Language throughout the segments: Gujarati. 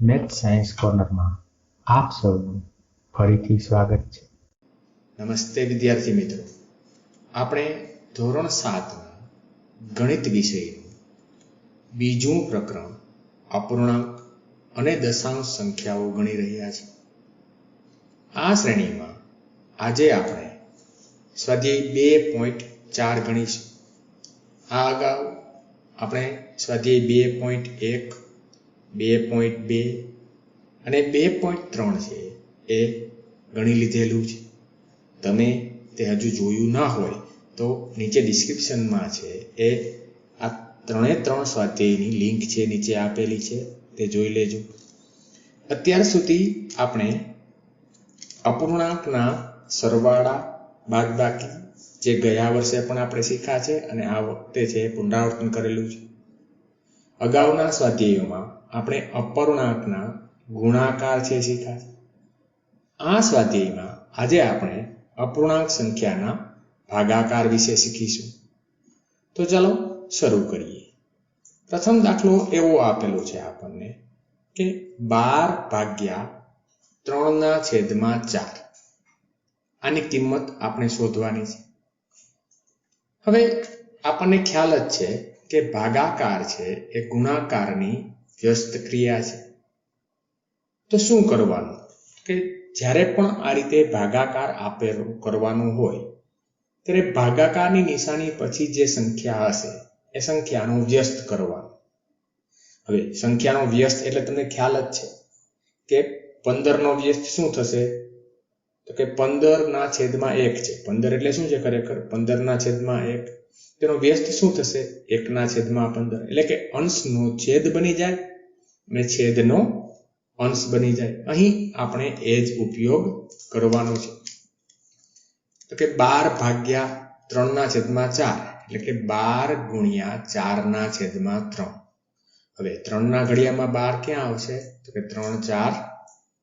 મેથ સાયન્સ કોર્નરમાં આપ સૌનું ફરીથી સ્વાગત છે. નમસ્તે વિદ્યાર્થી મિત્રો, આપણે ધોરણ 7ના ગણિત વિષયનું બીજું પ્રકરણ અપૂર્ણાંક અને દશાંશ સંખ્યાઓ ગણી રહ્યા છીએ. આ શ્રેણીમાં આજે આપણે સ્વાધ્યાય 2.4 ગણીશું. આ અગાઉ આપણે સ્વાધ્યાય 2.1, 2.2 અને 2.3 છે એ ગણી લીધેલું છે. તમે તે હજુ જોયું ના હોય તો નીચે ડિસ્ક્રિપ્શનમાં છે એ આ 3 સ્વાધ્યાયની લિંક છે નીચે આપેલી છે, તે જોઈ લેજો. અત્યાર સુધી આપણે અપૂર્ણાંકના સરવાળા બાદબાકી જે ગયા વર્ષે પણ આપણે શીખ્યા છે અને આ વખતે છે પુનરાવર્તન કરેલું છે. અગાઉના સ્વાધ્યાયોમાં આપણે અપૂર્ણાંકના ગુણાકાર છે શીખ્યા છે. આ સ્વાધ્યાયમાં આજે આપણે અપૂર્ણાંક સંખ્યાના ભાગાકાર વિશે શીખીશું. તો ચાલો શરૂ કરીએ. પ્રથમ દાખલો એવો આપેલો છે આપણને કે 12/3/4. આની કિંમત આપણે શોધવાની છે. હવે આપણને ખ્યાલ જ છે કે ભાગાકાર છે એ ગુણાકારની વ્યસ્ત ક્રિયા છે. તો શું કરવાનું કે જ્યારે પણ આ રીતે ભાગાકાર આપેલો કરવાનો હોય ત્યારે ભાગાકારની નિશાની પછી જે સંખ્યા હશે એ સંખ્યાનો વ્યસ્ત કરવાનો. હવે સંખ્યાનો વ્યસ્ત એટલે તમને ખ્યાલ જ છે કે 15 નો વ્યસ્ત શું થશે? તો કે 15/1 છે. 15 એટલે શું છે ખરેખર? 15/1. તેનો વ્યસ્ત શું થશે? 1/15. એટલે કે અંશનો છેદ બની જાય અને છેદનો અંશ બની જાય. અહીં આપણે એ જ ઉપયોગ કરવાનો છે. તો કે 12/3/4 એટલે કે 12 × 4/3. હવે 3 ના ઘડિયામાં 12 ક્યાં આવશે? તો કે 3 × 4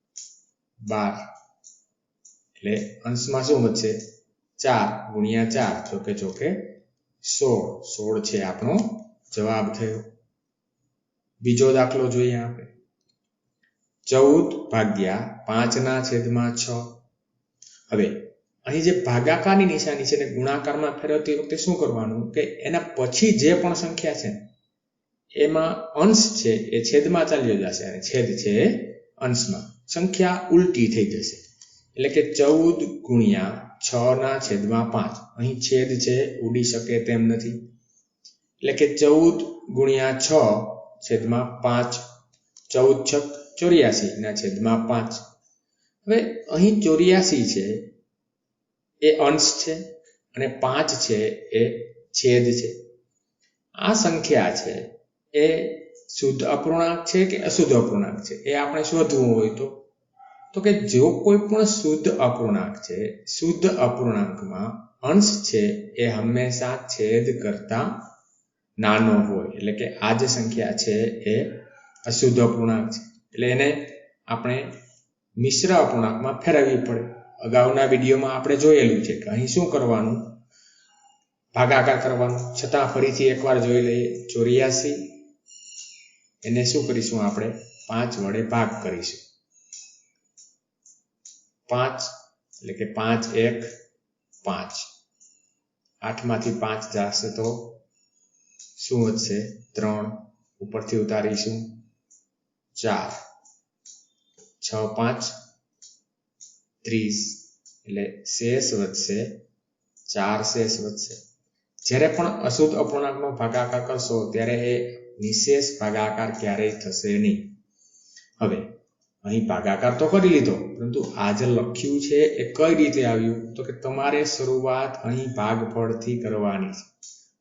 = 12. એટલે અંશમાં શું વધશે? 4 × 4 ચોકે 16 છે આપણો જવાબ થયો. બીજો દાખલો જોઈએ આપણે. 14/5/6. હવે અહીં જે ભાગાકારની નિશાની છે ને ગુણાકારમાં ફેરવતી વખતે શું કરવાનું કે એના પછી જે પણ સંખ્યા છે એમાં અંશ છે એ છેદમાં ચાલ્યો જશે અને છેદ છે અંશમાં. સંખ્યા ઉલટી થઈ જશે. એટલે કે 14 × 6/5. અહીં છેદ છે ઉડી શકે તેમ નથી. એટલે કે 14 × 6/5. 14 × 6 = 84/5. હવે અહીં 84 છે એ અંશ છે અને 5 છે એ છેદ છે. આ સંખ્યા છે એ શુદ્ધ અપૂર્ણાંક છે કે અશુદ્ધ અપૂર્ણાંક છે એ આપણે શોધવું હોય તો કે જો કોઈ પણ શુદ્ધ અપૂર્ણાંક છે, શુદ્ધ અપૂર્ણાંકમાં અંશ છે એ હંમેશા છેદ કરતા નાનો હોય. એટલે કે આ જે સંખ્યા છે એ અશુદ્ધ અપૂર્ણાંક છે. એટલે એને આપણે મિશ્ર અપૂર્ણાંકમાં ફેરવવી પડે. અગાઉના વિડીયોમાં આપણે જોયેલું છે કે અહીં શું કરવાનું? ભાગાકાર કરવાનો. છતાં ફરીથી એકવાર જોઈ લઈએ. 84 એને શું કરીશું? આપણે 5 વડે ભાગ કરીશું. 5 એટલે કે 5 × 1 = 5. 8 માંથી 5 જશે તો શું વધશે? 3. ઉપરથી ઉતારીશું 4. 6 × 5 = 30. એટલે શેષ વધશે 4 શેષ વધશે. જ્યારે પણ અશુદ્ધ અપૂર્ણાંકનો ભાગાકાર કરશો ત્યારે એ નિશેષ ભાગાકાર ક્યારેય થશે નહીં. હવે અહીં ભાગાકાર તો કરી લીધો, પરંતુ આ જે લખ્યું છે એ કઈ રીતે આવ્યું? તો કે તમારે શરૂઆત અહીં ભાગફળથી કરવાની છે.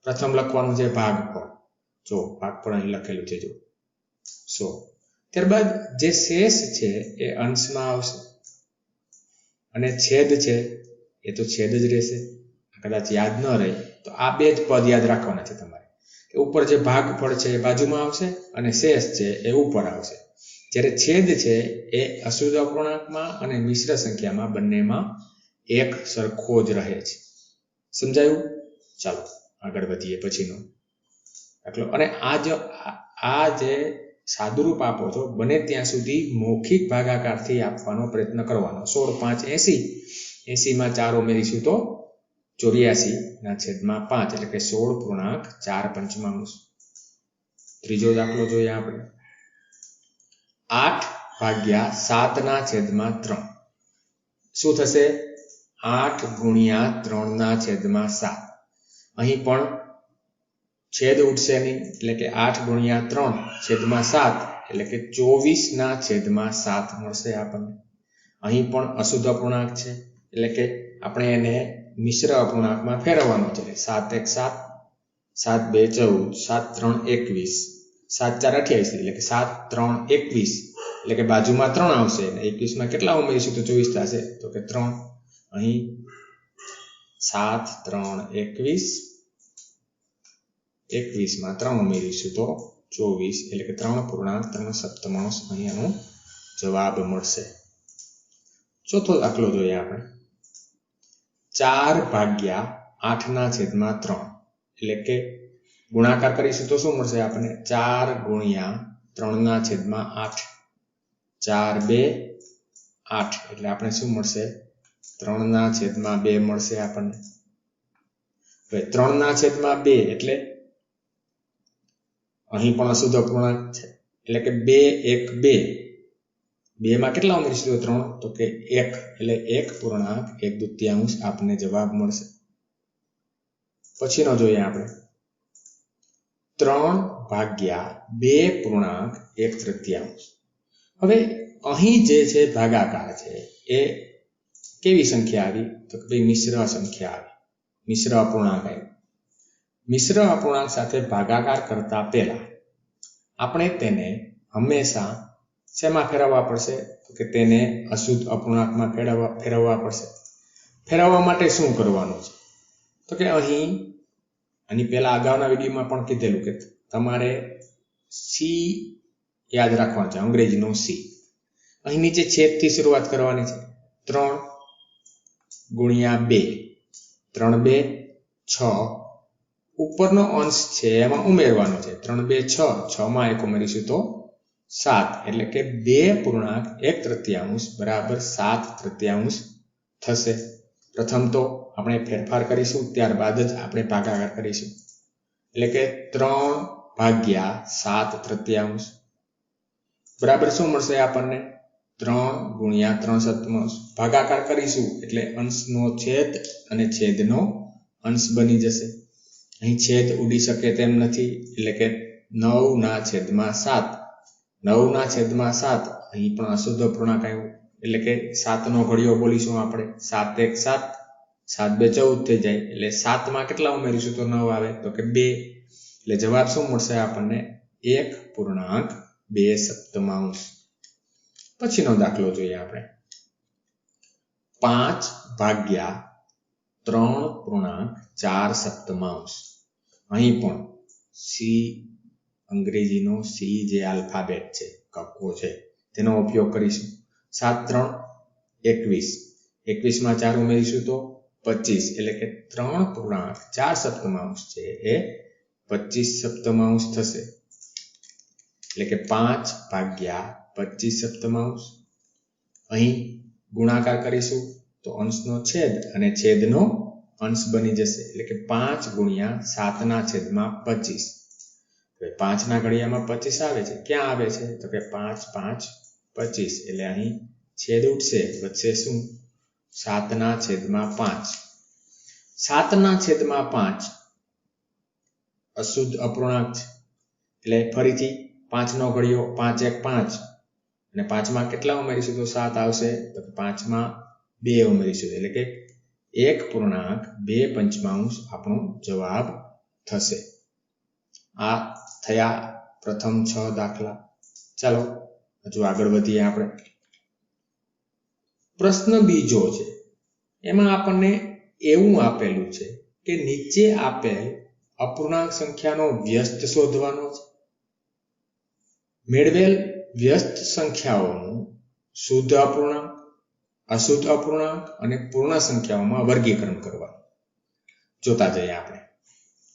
પ્રથમ લખવાનું છે ભાગફળ. જો ભાગફળ અહીં લખેલું છે, જો 100. ત્યારબાદ જે શેષ છે એ અંશમાં આવશે અને છેદ છે એ તો છેદ જ રહેશે. કદાચ યાદ ન રહે તો આ બે જ પદ યાદ રાખવાના છે તમારે. ઉપર જે ભાગફળ છે એ બાજુમાં આવશે અને શેષ છે એ ઉપર આવશે. જ્યારે છેદ છે એ અશુદ્ધ અપૂર્ણાંકમાં અને મિશ્ર સંખ્યામાં બંનેમાં એક સરખો જ રહે છે. સમજાયું? ચાલો આગળ વધીએ પછીનો દાખલો. અને આ જે સાદુરૂપ આપો છો બને ત્યાં સુધી મૌખિક ભાગાકારથી આપવાનો પ્રયત્ન કરવાનો. 16 5 80, 80માં 4 ઉમેરીશું તો 84/5 એટલે કે 16.4. ત્રીજો દાખલો જોઈએ આપણે. 8/7/3 શું થશે? 8/3/7. અહીં પણ છેદ ઉઠશે નહીં એટલે કે 8/3/7 એટલે કે 24/7 મળશે આપણને. અહીં પણ અશુદ્ધ અપૂર્ણાંક છે એટલે કે આપણે એને મિશ્ર અપૂર્ણાંકમાં ફેરવવાનો છે. 7 1 7, 7 2 14, 7 3 21, 7 4 28 એટલે કે 7 3 21 એટલે કે બાજુમાં 3 આવશે. 21માં કેટલા ઉમેરીશું તો 24 થશે? તો કે 3. અહીં 7 3 21, 21માં 3 ઉમેરીશું તો 24 એટલે કે 3.3 અહીંયાનો જવાબ મળશે. ચોથો દાખલો જોઈએ આપણે. 4/8/3 એટલે કે ગુણાકાર કરીશું તો શું મળશે આપણને? 4/3/8. 4 2 8 એટલે આપણે શું મળશે? 3/2 મળશે આપણને. હવે 3/2 એટલે અહીં પણ અશુદ્ધ અપૂર્ણાંક છે એટલે કે 2 1 2. 2 માં કેટલા ઉમેરીશું? 3 તો કે 1 એટલે 1.1/2 આપણને જવાબ મળશે. પછીનો જોઈએ આપણે. 3/2.1/3. હવે અહીં જે છે ભાગાકાર છે એ કેવી સંખ્યા આવી? તો કે ભાઈ મિશ્ર સંખ્યા આવી, મિશ્ર અપૂર્ણાંક આવી. મિશ્ર અપૂર્ણાંક સાથે ભાગાકાર કરતા પહેલા આપણે તેને હંમેશા શેમાં ફેરવવા પડશે? તો કે તેને અશુદ્ધ અપૂર્ણાંકમાં ફેરવવા પડશે. ફેરવવા માટે શું કરવાનું છે? તો કે અહીં આની પહેલા અગાઉના વિડીયોમાં પણ કીધેલું કે તમારે સી યાદ રાખવાનું છે, અંગ્રેજીનો સી. અહીં નીચે છેદથી શરૂઆત કરવાની છે. 3/2, 3 2 6. ઉપરનો અંશ છે એમાં ઉમેરવાનો છે. 3 2 6, 6માં 1 ઉમેરીશું તો 7 એટલે કે 2.1/3 બરાબર 7/3 થશે. પ્રથમ તો આપણે ફેરફાર કરીશું, ત્યારબાદ જ આપણે ભાગાકાર કરીશું. એટલે કે 3/7/3 બરાબર શું મળશે આપણને? 3/3/7. ભાગાકાર કરીશું એટલે અંશનો છેદ અને છેદનો અંશ બની જશે. અહીં છેદ ઉડી શકે તેમ નથી એટલે કે 9/7. 9/7. અહીં પણ અશુદ્ધ અપૂર્ણાંક આવ્યું એટલે કે 7નો ઘડિયો બોલીશું આપણે. 7 1 7, 7 2 14 થઈ જાય એટલે 7માં કેટલા ઉમેરીશું તો 9 આવે? તો કે 2 એટલે જવાબ શું મળશે આપણને? 1.2. પછીનો દાખલો જોઈએ આપણે. 5/3.4. અહીં પણ સી, અંગ્રેજીનો સી જે આલ્ફાબેટ છે, કક્કો છે, તેનો ઉપયોગ કરીશું. 7 3 21, 21માં 4 ઉમેરીશું તો 25 એટલે કે 3.4 છે એ 25 થશે. એટલે કે 5/25. અહીં ગુણાકાર કરીશું તો અંશનો છેદ અને છેદનો અંશ બની જશે એટલે કે 5/7/25. હવે 5ના ઘડિયામાં 25 આવે છે. ક્યાં આવે છે? તો કે 5 5 25 એટલે અહીં છેદ ઉઠશે, વચ્ચે શું? 7/5. 7/5 અશુદ્ધ અપૂર્ણાંક છે એટલે ફરીથી 5નો ઘડિયો 5 1 5 અને 5માં કેટલા ઉમેરીશું તો 7 આવશે? તો 5માં 2 ઉમેરીશું એટલે કે 1.2 આપણો જવાબ થશે. આ થયા પ્રથમ 6 દાખલા. ચાલો હજુ આગળ વધીએ આપણે. પ્રશ્ન બીજો છે. એમાં આપણને એવું આપેલું છે કે નીચે આપેલ અપૂર્ણાંક સંખ્યાનો વ્યસ્ત શોધવાનો છે. મેળવેલ વ્યસ્ત સંખ્યાઓનું શુદ્ધ અપૂર્ણાંક, અશુદ્ધ અપૂર્ણાંક અને પૂર્ણ સંખ્યાઓમાં વર્ગીકરણ કરવાનું. જોતા જઈએ આપણે.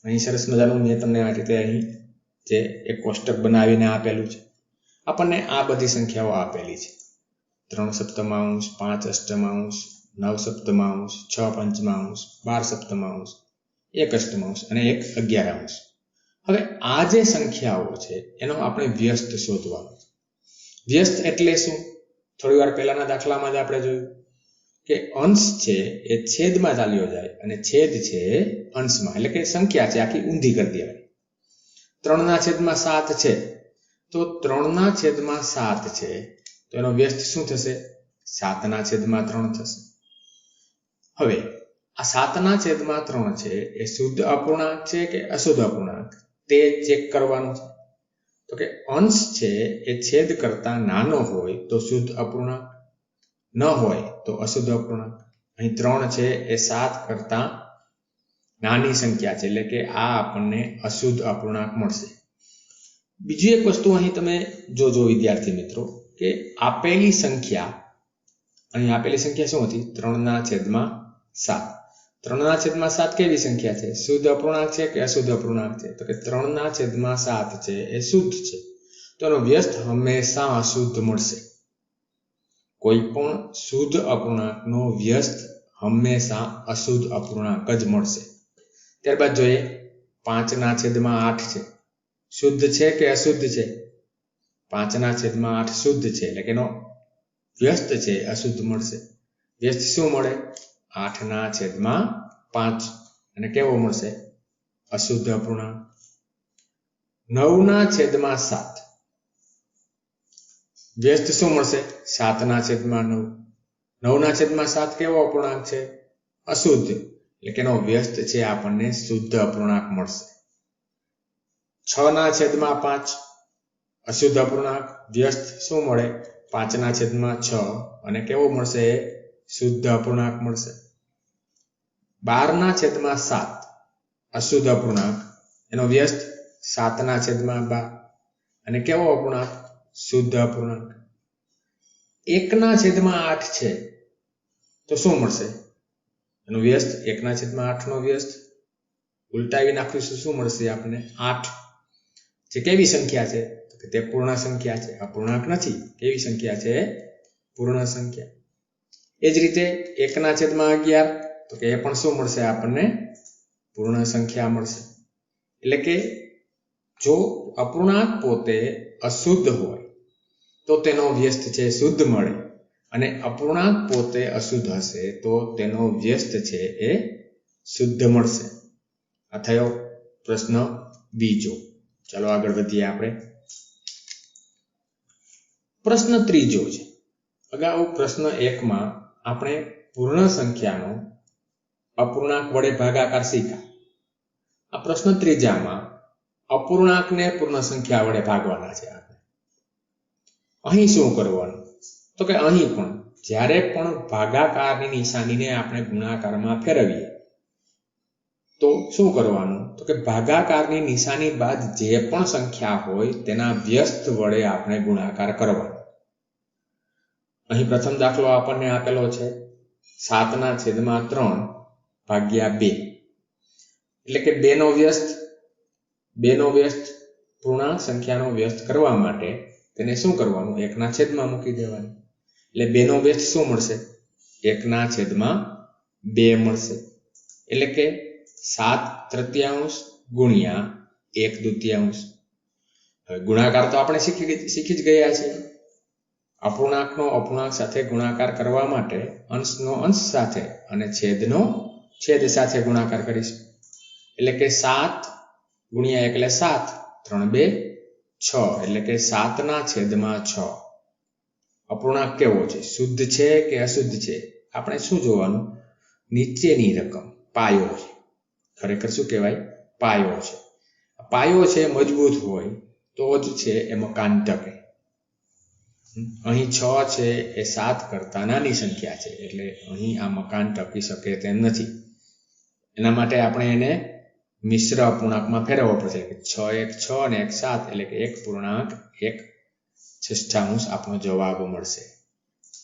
અહીં સરસ મજાનું મેં તમને આ રીતે અહીં જે એક કોષ્ટક બનાવીને આપેલું છે. આપણને આ બધી સંખ્યાઓ આપેલી છે. 3 સપ્તમાંશ, 5 અષ્ટમાંશ, 9 સપ્તમાંશ, 6 પંચમાંશ, 12 સપ્તમાંશ, 1 અષ્ટમાંશ અને 1 અગિયારાંશ. હવે આ જે સંખ્યાઓ છે એનો આપણે વ્યસ્ત શોધવાનો છે. વ્યસ્ત એટલે શું? થોડી વાર પહેલાના દાખલામાં જ આપણે જોયું કે અંશ છે એ છેદમાં ચાલ્યો જાય અને છેદ છે અંશમાં, એટલે કે સંખ્યા છે આખી ઊંધી કરી દેવાય. 3/7 છે તો 3/7 છે તો એનો વ્યસ્ત શું થશે? 7/3 થશે. હવે આ 7/3 છે એ શુદ્ધ અપૂર્ણાંક છે કે અશુદ્ધ અપૂર્ણાંક તે ચેક કરવાનું છે. તો કે અંશ છે એ છેદ કરતા નાનો હોય તો શુદ્ધ અપૂર્ણાંક, ન હોય તો અશુદ્ધ અપૂર્ણાંક. અહીં 3 છે એ 7 કરતા નાની સંખ્યા છે, એટલે કે આ આપણને અશુદ્ધ અપૂર્ણાંક મળશે. બીજી એક વસ્તુ અહીં તમે જોજો વિદ્યાર્થી મિત્રો કે આપેલી સંખ્યા, અહીં આપેલી સંખ્યા શું હતી? 3/7. 3/7 કેવી સંખ્યા છે? શુદ્ધ અપૂર્ણાંક છે કે અશુદ્ધ અપૂર્ણાંક છે? તો કે 3/7 છે એ શુદ્ધ છે, તો એનો વ્યસ્ત હંમેશા અશુદ્ધ મળશે. કોઈ પણ શુદ્ધ અપૂર્ણાંકનો વ્યસ્ત હંમેશા અશુદ્ધ અપૂર્ણાંક જ મળશે. ત્યારબાદ જોઈએ 5/8 છે, શુદ્ધ છે કે અશુદ્ધ છે? 5/8 શુદ્ધ છે, એટલે કે એનો વ્યસ્ત છે અશુદ્ધ મળશે. વ્યસ્ત શું મળે? 8/5 અને કેવો મળશે? અશુદ્ધ અપૂર્ણાંક. 9/7 વ્યસ્ત શું મળશે? 7/9. 9/7 કેવો અપૂર્ણાંક છે? અશુદ્ધ, એટલે કે એનો વ્યસ્ત છે આપણને શુદ્ધ અપૂર્ણાંક મળશે. 6/5 અશુદ્ધ અપૂર્ણાંક, વ્યસ્ત શું મળે? 5/6 અને કેવો મળશે? શુદ્ધ અપૂર્ણાંક મળશે. 12/7 અશુદ્ધ અપૂર્ણાંક, એનો વ્યસ્ત 7/12 અને કેવો અપૂર્ણાંક? શુદ્ધ અપૂર્ણાંક. 1/8 છે તો શું મળશે? એનો વ્યસ્ત 1/8 નો વ્યસ્ત ઉલટાવી નાખીશું, શું મળશે આપણને? 8. જે કેવી સંખ્યા છે? તો કે તે પૂર્ણ સંખ્યા છે, અપૂર્ણાંક નથી. કેવી સંખ્યા છે? પૂર્ણ સંખ્યા. એ જ રીતે 1/11 તો કે એ પણ શું મળશે આપણને? પૂર્ણ સંખ્યા મળશે. એટલે કે જો અપૂર્ણાંક પોતે અશુદ્ધ હોય તો તેનો વ્યસ્ત છે શુદ્ધ મળે, અને અપૂર્ણાંક પોતે અશુદ્ધ હશે તો તેનો વ્યસ્ત છે એ શુદ્ધ મળશે. આ થયો પ્રશ્ન બીજો. ચાલો આગળ વધીએ આપણે. પ્રશ્ન ત્રીજો છે. અગાઉ પ્રશ્ન 1માં આપણે પૂર્ણ સંખ્યાનો અપૂર્ણાંક વડે ભાગાકાર શીખ્યા. આ પ્રશ્ન ત્રીજામાં અપૂર્ણાંકને પૂર્ણ સંખ્યા વડે ભાગવાના છે આપણે. અહીં શું કરવાનું? તો કે અહીં પણ જ્યારે પણ ભાગાકારની નિશાનીને આપણે ગુણાકારમાં ફેરવીએ તો શું કરવાનું? તો કે ભાગાકારની નિશાની બાદ જે પણ સંખ્યા હોય તેના વ્યસ્ત વડે આપણે ગુણાકાર કરવાનો. અહીં પ્રથમ દાખલો આપણને આપેલો છે 7/3 ભાગ્યા 2, એટલે કે 2 નો વ્યસ્ત પૂર્ણાંક સંખ્યાનો વ્યસ્ત કરવા માટે તેને શું કરવાનું? 1/માં મૂકી દેવાનું. એટલે 2 નો વ્યસ્ત શું મળશે? 1/2 મળશે. એટલે કે 7/3 ગુણ્યા 1/2. હવે ગુણાકાર તો આપણે શીખી જ ગયા છીએ. અપૂર્ણાંકનો અપૂર્ણાંક સાથે ગુણાકાર કરવા માટે અંશનો અંશ સાથે અને છેદનો છેદ સાથે ગુણાકાર કરીશું. એટલે કે 7 ગુણ્યા 1 એટલે 7, 3 2 6, એટલે કે 7/6. અપૂર્ણાંક કેવો છે? શુદ્ધ છે કે અશુદ્ધ છે? આપણે શું જોવાનું? નીચેની રકમ પાયો છે. ખરેખર શું કહેવાય? પાયો છે. પાયો છે મજબૂત હોય તો જ છે એ મકાન ટકે. અહીં 6 છે એ 7 કરતા નાની સંખ્યા છે, એટલે અહીં આ મકાન ટકી શકે તેમ નથી. એના માટે આપણે એને મિશ્ર અપૂર્ણાંકમાં ફેરવવો પડશે. 6 1 6 અને 1 7, એટલે કે 1.1/6 આપણો જવાબ મળશે.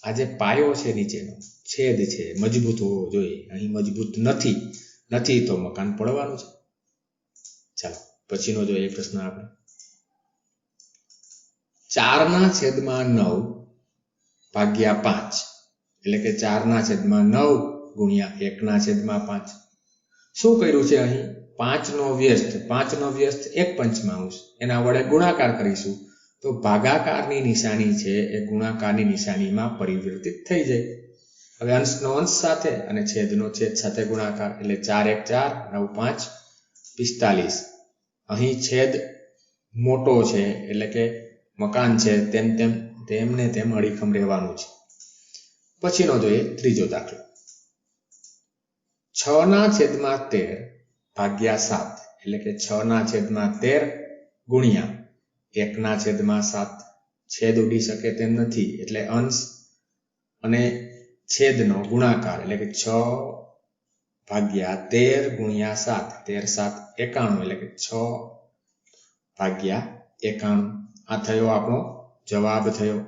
આ જે પાયો છે નીચેનો છેદ છે મજબૂત હોવો જોઈએ. અહીં મજબૂત નથી તો મકાન પડવાનું છે. ચાલો પછીનો જોઈએ પ્રશ્ન આપણે. 4/9 ભાગ્યા 5 એટલે કે 4/9 ગુણ્યા 1/5. શું કર્યું છે અહીં? 5નો વ્યસ્ત 1/5 એના વડે ગુણાકાર કરીશું તો ભાગાકારની નિશાની છે એ ગુણાકારની નિશાનીમાં પરિવર્તિત થઈ જાય. હવે અંશનો અંશ સાથે અને છેદનો છેદ સાથે ગુણાકાર એટલે 4 × 1 = 9 × 5 = 45. અહીં છેદ મોટો છે એટલે કે મકાન છે તેમને તેમ અડીખમ રહેવાનું છે. પછીનો જોઈએ ત્રીજો દાખલો. 6/13 ભાગ્યા 7 એટલે કે 6/13 ગુણ્યા 1/7. છેદ ઉડી શકે તેમ નથી એટલે અંશ અને છેદનો ગુણાકાર એટલે કે 6/13 ગુણ્યા 7 13 × 7 = 91 એટલે કે 6/91. આ થયો આપણો જવાબ થયો.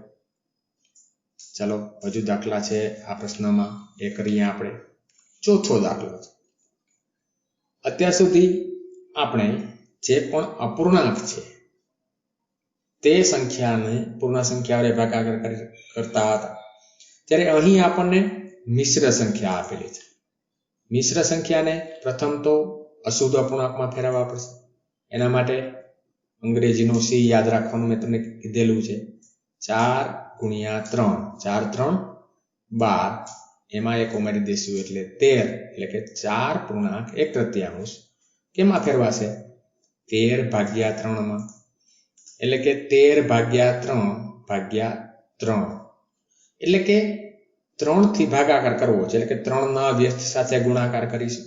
ચાલો હજુ દાખલા છે આ પ્રશ્નમાં એ કરીએ આપણે. ચોથો દાખલો. અત્યાર સુધી આપણે જે પણ અપૂર્ણાંક છે તે સંખ્યાને પૂર્ણ સંખ્યા વડે ભાગાકાર કરતા હતા, ત્યારે અહીં આપણને મિશ્ર સંખ્યા આપેલી છે. મિશ્ર સંખ્યાને પ્રથમ તો અશુદ્ધ અપૂર્ણાંકમાં ફેરવવા પડશે. એના માટે અંગ્રેજીનો C યાદ રાખવાનું મેં તમને કીધેલું છે. 4 × 3 4 × 3 12 એમાં એક ઉમેરી દઈશું એટલે 13 એટલે કે 4.1/3 કેમાં ફેરવાશે? 13/3 એટલે કે 13/3 એટલે કે 3 થી ભાગાકાર કરવો છે એટલે કે 3ના વ્યસ્ત સાથે ગુણાકાર કરીશું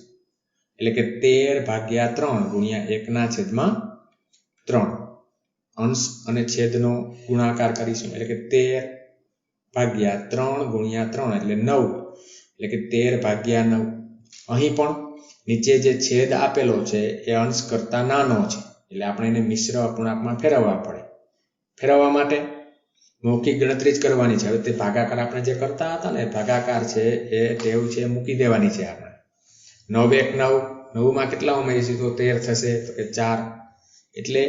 એટલે કે 13/3 ગુણ્યા 1/3. અંશ અને છેદનો ગુણાકાર કરીશું એટલે કે 13/3 ગુણ્યા 3 એટલે 9 એટલે કે 13/9. અહીં પણ નીચે જે છેદ આપેલો છે એ અંશ કરતા નાનો છે એટલે આપણે એને મિશ્ર અપૂર્ણાંકમાં ફેરવવા પડે. ફેરવવા માટે મૌખિક ગણતરી જ કરવાની છે. હવે તે ભાગાકાર આપણે જે કરતા હતા ને ભાગાકાર છે એ ટેવ છે મૂકી દેવાની છે. આપણે 9 × 1 = 9 માં કેટલા ઉમેરીશું તો 13 થશે તો કે 4 એટલે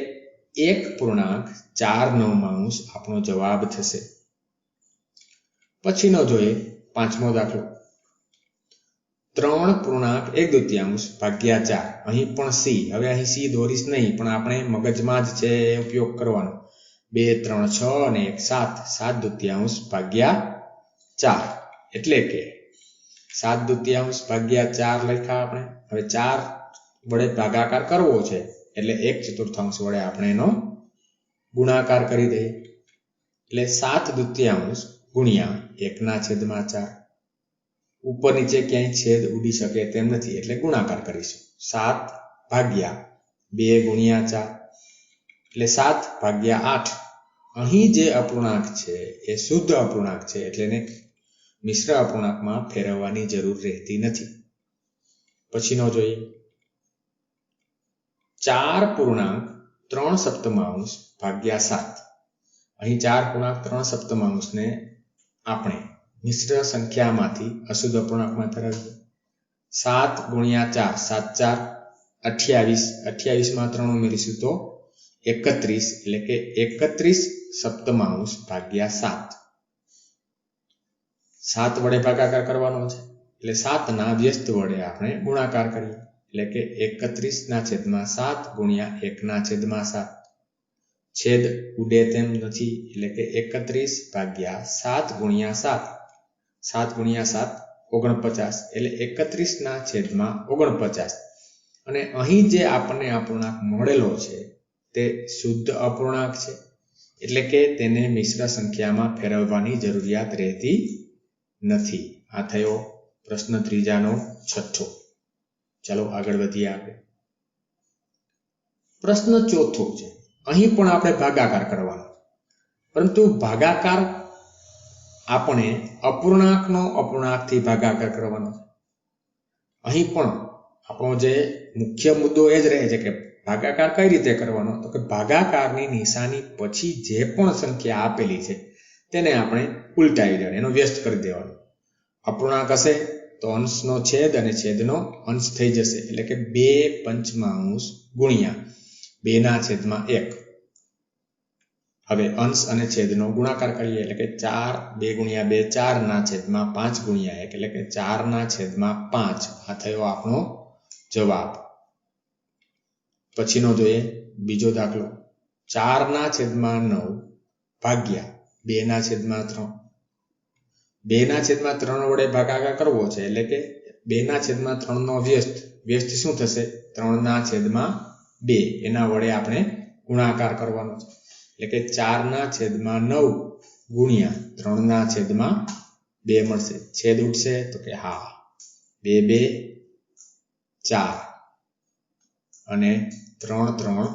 1.49 આપણો જવાબ થશે. પછીનો જોઈએ પાંચમો દાખલો. 3.1/2 ભાગ્યા 4 અહીં પણ C. હવે અહીં C દોરીશ નહીં પણ આપણે મગજમાં જ છે એ ઉપયોગ કરવાનો. 2 3 6 અને 1 7 7/2 ભાગ્યા 4 એટલે કે 7/2 ભાગ્યા 4 લખ્યા આપણે. હવે 4 વડે ભાગાકાર કરવો છે એટલે 1/4 વડે આપણે એનો ગુણાકાર કરી દઈએ એટલે 7/2 ગુણ્યા 1/4. ઉપર નીચે ક્યાંય છેદ ઉડી શકે તેમ નથી એટલે ગુણાકાર કરીશું. 7/2 ગુણ્યા 4 એટલે 7/8. અહીં જે અપૂર્ણાંક છે એ શુદ્ધ અપૂર્ણાંક છે એટલે એને મિશ્ર અપૂર્ણાંકમાં ફેરવવાની જરૂર રહેતી નથી. પછીનો જોઈએ 4.3/7 ભાગ્યા 7. અહીં 4.3/7 ને આપણે મિશ્ર સંખ્યામાંથી અશુદ્ધ અપૂર્ણાંકમાં ફેરવીએ. 7 ગુણ્યા 4 7 4 28 28માં 3 ઉમેરીશું તો 31 એટલે કે 31/7 ભાગ્યા 7. 7 વડે ભાગાકાર કરવાનો છે એટલે 7ના વ્યસ્ત વડે આપણે ગુણાકાર કરીએ એટલે કે 31/7 ગુણ્યા 1/7. છેદ ઉડે તેમ નથી એટલે કે 31/7 ગુણ્યા 7 7 ગુણ્યા 7 49 એટલે 31/49. અને અહીં જે આપણને અપૂર્ણાંક મળેલો છે તે શુદ્ધ અપૂર્ણાંક છે એટલે કે તેને મિશ્ર સંખ્યામાં ફેરવવાની જરૂરિયાત રહેતી નથી. આ થયો પ્રશ્ન ત્રીજાનો છઠ્ઠો. ચાલો આગળ વધીએ આપણે. પ્રશ્ન ચોથો છે. અહીં પણ આપણે ભાગાકાર કરવાનો, પરંતુ ભાગાકાર આપણે અપૂર્ણાંકનો અપૂર્ણાંકથી ભાગાકાર કરવાનો. અહીં પણ આપણો જે મુખ્ય મુદ્દો એ જ રહે છે કે ભાગાકાર કઈ રીતે કરવાનો, તો કે ભાગાકારની નિશાની પછી જે પણ સંખ્યા આપેલી છે તેને આપણે ઉલટાવી દેવાની, એનો વ્યસ્ત કરી દેવાનો. અપૂર્ણાંક હશે તો અંશનો છેદ અને છેદનો અંશ થઈ જશે એટલે કે 2/5 ગુણ્યા 2/1. હવે અંશ અને છેદનો ગુણાકાર કરીએ એટલે કે 4 2 ગુણ્યા 2 4 ના છેદમાં 5 ગુણ્યા 1 એટલે કે 4 ના છેદમાં 5 આ થયો આપણો જવાબ. પછીનો જોઈએ બીજો દાખલો 4 ના છેદમાં 9 ભાગ્યા 2 ના છેદમાં 3. 2 ના છેદમાં 3 વડે ભાગાકાર કરવો છે એટલે કે 2 ના છેદમાં 3 નો વ્યસ્ત શું થશે? 3 ના છેદમાં 2 એના વડે આપણે ગુણાકાર કરવાનો છે એટલે કે 4 ના છેદમાં 9 ગુણ્યા 3 ના છેદમાં 2 મળશે. છેદ ઉડશે તો કે હા 2 2 4 અને 3 3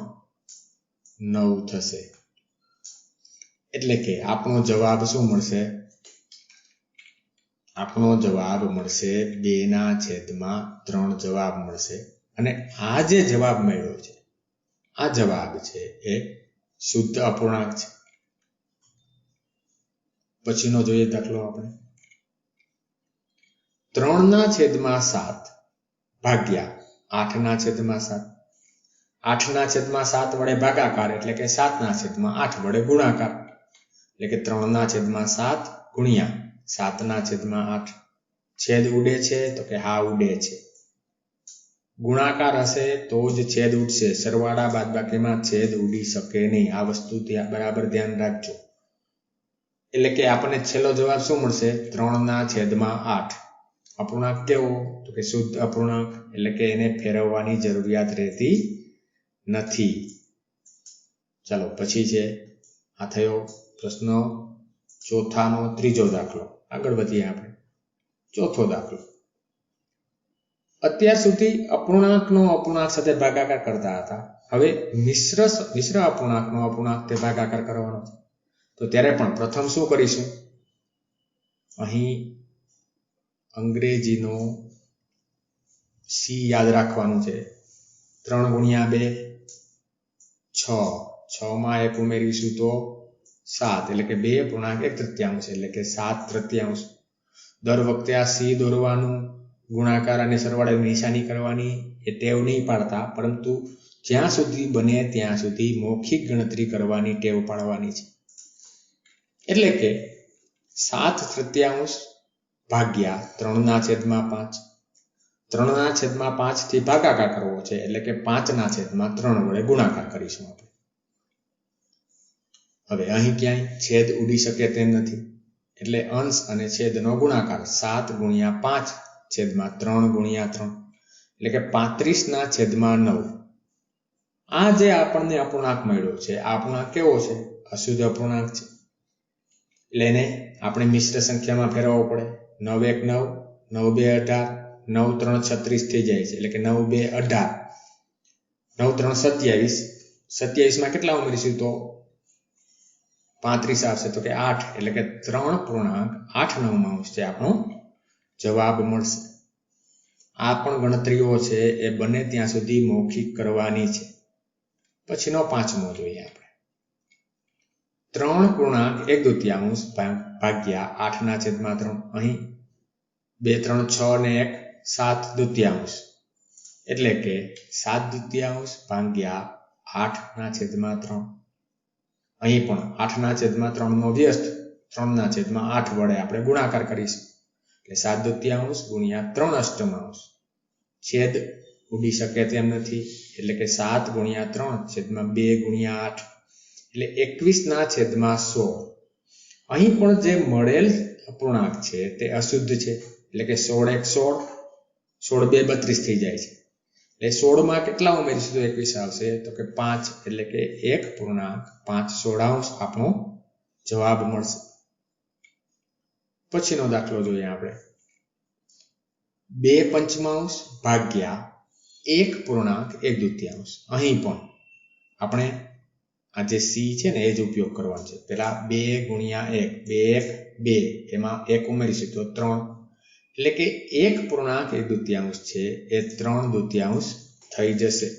9 થશે. એટલે કે આપણો જવાબ શું મળશે? આપણો જવાબ મળશે 2 ના છેદમાં 3 જવાબ મળશે. અને આ જે જવાબ મળ્યો છે આ જવાબ છે એ શુદ્ધ અપૂર્ણાંક છે. પછીનો જોઈએ દાખલો આપણે 3 ના છેદમાં 7 ભાગ્યા 8 ના છેદમાં 7. 8 ના છેદમાં 7 વડે ભાગાકાર એટલે કે 7 ના છેદમાં 8 વડે ગુણાકાર એટલે કે 3 ના છેદમાં 7 ગુણ્યા 7 ના છેદમાં 8. છેદ ઉડે છે તો કે હા ઉડે છે. ગુણાકાર હશે તો જ છેદ ઉડશે. સરવાળા બાદબાકીમાં છેદ ઉડી શકે નહીં. આ વસ્તુ બરાબર ધ્યાન રાખજો. એટલે કે આપણને છેલ્લો જવાબ શું મળશે? 3 ના છેદમાં 8. અપૂર્ણાંક કેવો? તો કે શુદ્ધ અપૂર્ણાંક એટલે કે એને ફેરવવાની જરૂરિયાત રહેતી નથી. ચાલો પછી છે આ થયો પ્રશ્ન ચોથાનો ત્રીજો દાખલો. આગળ વધીએ આપણે. ચોથો દાખલો અત્યાર સુધી અપૂર્ણાંકનો અપૂર્ણાંક સાથે ભાગાકાર કરતા હતા. હવે મિશ્ર અપૂર્ણાંકનો અપૂર્ણાંક તે ભાગાકાર કરવાનો છે. તો ત્યારે પણ પ્રથમ શું કરીશું? અહીં અંગ્રેજીનો સી યાદ રાખવાનું છે. 3 ગુણ્યા 2 6. 6 માં 1 ઉમેરીશું તો 7 એટલે કે 2 પૂર્ણાંક 1/3 એટલે કે 7/3. દર વખતે આ સી દોરવાનું, ગુણાકાર અને સરવાળાની નિશાની કરવાની એ ટેવ નહીં પાડતા, પરંતુ જ્યાં સુધી બને ત્યાં સુધી મૌખિક ગણતરી કરવાની ટેવ પાડવાની છે. એટલે કે 7/3 ભાગ્યા 3 ના છેદમાં 5. 3 ના છેદમાં 5 થી ભાગાકાર કરવો છે એટલે કે 5 ના છેદમાં 3 વડે ગુણાકાર કરીશું આપણે. હવે અહીં ક્યાંય છેદ ઉડી શકે તેમ નથી એટલે અંશ અને છેદનો ગુણાકાર 7 ગુણ્યા 5 છેદમાં 3 ગુણ્યા 3 એટલે કે 35 ના છેદમાં 9. આ જે આપણને અપૂર્ણાંક મળ્યો છે આ અપૂર્ણાંક કેવો છે? અશુદ્ધ અપૂર્ણાંક છે. એટલે એને આપણે મિશ્ર સંખ્યામાં ફેરવવો પડે. 9 1 9, 9 2 18, 9 3 36 થઈ જાય છે એટલે કે 9 2 18, 9 3 27. 27 માં કેટલા ઉમેરીશું તો 35 આવશે તો કે 8 એટલે કે 3.8 છે આપણો જવાબ મળશે. આ પણ ગણતરીઓ છે એ બને ત્યાં સુધી મૌખિક કરવાની છે. પછીનો પાંચમો જોઈએ આપણે. 3.1/2 ભાગ્યા 8 ના છેદમાં 3. અહીં 2 3 6 ને 1 7/2 એટલે કે 7/2 ભાગ્યા 8 ના છેદમાં 3. અહીં પણ 8 ના છેદમાં 3 નો વ્યસ્ત 3 ના છેદમાં 8 વડે આપણે ગુણાકાર કરીશું એટલે 7/2 ગુણ્યા 3/8. છેદ ઉડી શકે તેમ નથી એટલે કે 7 ગુણ્યા 3 છેદમાં 2 ગુણ્યા 8 એટલે 21 ના છેદમાં 16. અહીં પણ જે મળેલ અપૂર્ણાંક છે તે અશુદ્ધ છે એટલે કે 16 1 16, 16 2 32 થઈ જાય છે. એટલે 16 માં કેટલા ઉમેરીશું તો 21 આવશે તો કે 5 એટલે કે 1.5/16 આપણો જવાબ મળશે. પછીનો દાખલો જોઈએ આપણે. 2/5 ભાગ્યા 1.1/2. અહીં પણ આપણે આ જે સી છે ને એ જ ઉપયોગ કરવાનો છે. પેલા 2 ગુણ્યા 1 2 1 2 એમાં 1 ઉમેરીશું તો 3 એટલે કે 1.1/2 છે એ 3/2 થઈ જશે.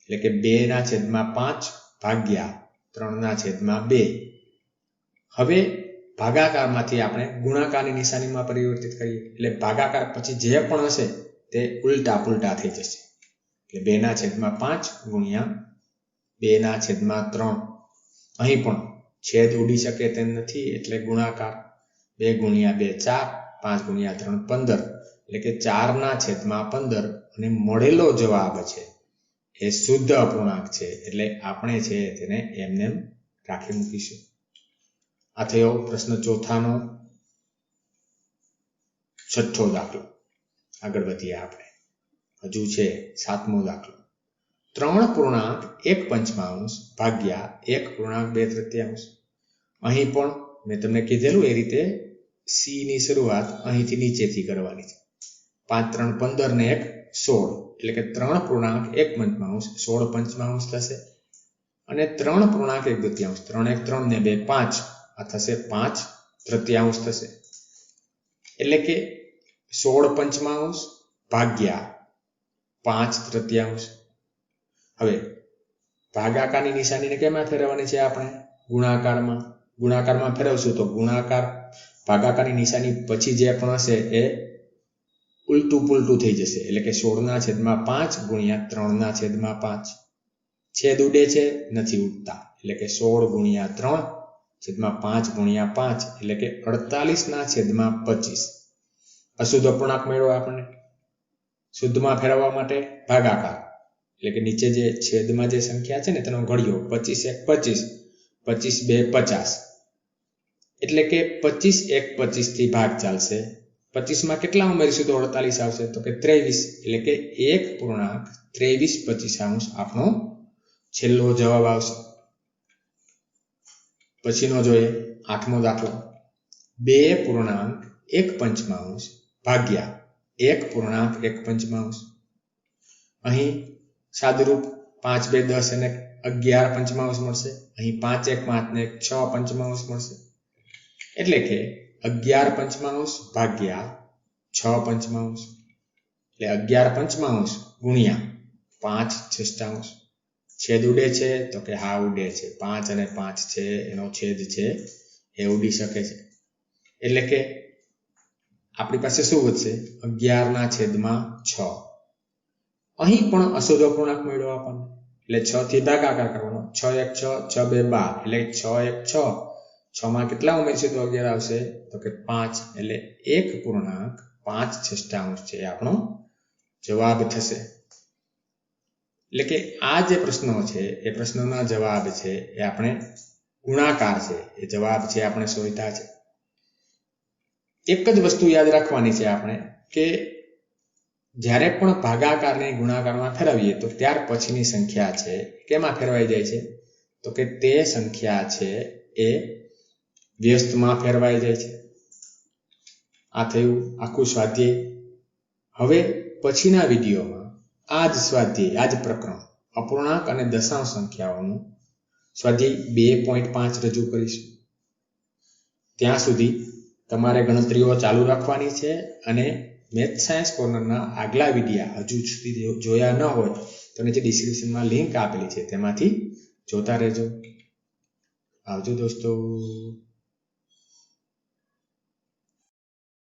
એટલે કે 2 ના છેદમાં 5 ભાગ્યા 3 ના છેદમાં 2. હવે ભાગાકારમાંથી આપણે ગુણાકારની નિશાનીમાં પરિવર્તિત કરીએ એટલે ભાગાકાર પછી જે પણ હશે તે ઉલટા પુલટા થઈ જશે. એટલે 2 ના છેદમાં 5 ગુણ્યા 2 ના છેદમાં 3. અહીં પણ છેદ ઉડી શકે તેમ નથી એટલે ગુણાકાર 2 ગુણ્યા 2 4, 5 ગુણ્યા 3 15, એટલે કે 4/15. અને મળેલો જવાબ છે એ શુદ્ધ અપૂર્ણાંક છે એટલે આપણે છે તેને એમને રાખી મૂકીશું. આ થયો પ્રશ્ન ચોથાનો 6થો દાખલો. આગળ વધીએ આપણે. હજુ છે 7મો દાખલો. 3.1/5 ભાગ્યા 1.2/3. અહીં પણ મેં તમને કીધેલું એ રીતે c ની શરૂઆત અહીંથી નીચેથી કરવાની છે. 5 3 15 ને 1 16, એટલે કે 3.1/5 16/5 થશે. અને 3.1/2, 3 1 3 ને 2 5, આ થશે 5/3 થશે. એટલે કે 16/5 ભાગ્યા 5/3. હવે ભાગાકારની નિશાનીને કેમાં ફેરવવાની છે આપણે? ગુણાકારમાં ફેરવશું તો ગુણાકાર ભાગાકારની નિશાની પછી જે પણ હશે એ ઉલટું પુલટું થઈ જશે. એટલે કે 16/5 ગુણ્યા 3/5. છેદ ઉડે છે? નથી ઉડતા. એટલે કે 16 ગુણ્યા 3/5 ગુણ્યા 5, એટલે કે 48/25. અશુદ્ધ અપૂર્ણાંક મેળવો આપણને. શુદ્ધમાં ફેરવવા માટે ભાગાકાર, એટલે કે નીચે જે છેદમાં જે સંખ્યા છે ને તેનો ઘડિયો 25 1 25, 25 2 50, એટલે કે 25 1 25 થી ભાગ ચાલશે. 25 માં કેટલા ઉમેરીશું તો 48 આવશે? તો કે 23, એટલે કે 1.2325 આપણો છેલ્લો જવાબ આવશે. પછીનો જોઈએ 8મો દાખલો. 2.1/5 ભાગ્યા 1.1/5. અહીં સાદુરૂપ 5 2 10 અને 11/5 મળશે. અહીં 5 1 5 ને 6/5 મળશે. એટલે કે 11/5 ભાગ્યા 6/5, એટલે 11/5 ગુણ્યા 5/6. છેદ ઉડે છે? તો કે હા ઉડે છે. 5 અને 5 છે એનો છેદ છે એ ઉડી શકે છે. એટલે કે આપણી પાસે શું વધશે? 11/6. અહીં પણ અશુદ્ધ અપૂર્ણાંક મળ્યો આપણને, એટલે 6 થી ભાગાકાર કરવાનો. 6 1 6, 6 2 12, એટલે 6 1 6. 6 માં કેટલા ઉમેરશે તો 11 આવશે? તો કે 5, એટલે 1.5/6 છે આપણો જવાબ થશે. એટલે કે આ જે પ્રશ્નો છે એ પ્રશ્નોના જવાબ છે એ આપણે ગુણાકાર છે એ જવાબ છે આપણે શોધ્યા છે. એક જ વસ્તુ યાદ રાખવાની છે આપણે કે જ્યારે પણ ભાગાકારને ગુણાકારમાં ફેરવીએ તો ત્યાર પછીની સંખ્યા છે કેમાં ફેરવાઈ જાય છે? તો કે તે સંખ્યા છે એ વ્યસ્તમાં ફેરવાઈ જાય છે. આ થયું આખું સ્વાધ્યાય. હવે પછીના વિડીયોમાં આ જ સ્વાધ્યાય, આ જ પ્રકરણ અપૂર્ણાંક અને દશાંશ સંખ્યાઓનું સ્વાધ્યાય 2.5 રજૂ કરીશું. ત્યાં સુધી તમારે ગણતરીઓ ચાલુ રાખવાની છે અને મેથ સાયન્સ કોર્નરના આગલા વિડીયા હજુ સુધી જોયા ન હોય તો નીચે ડિસ્ક્રિપ્શનમાં લિંક આપેલી છે તેમાંથી જોતા રહેજો. આવજો દોસ્તો.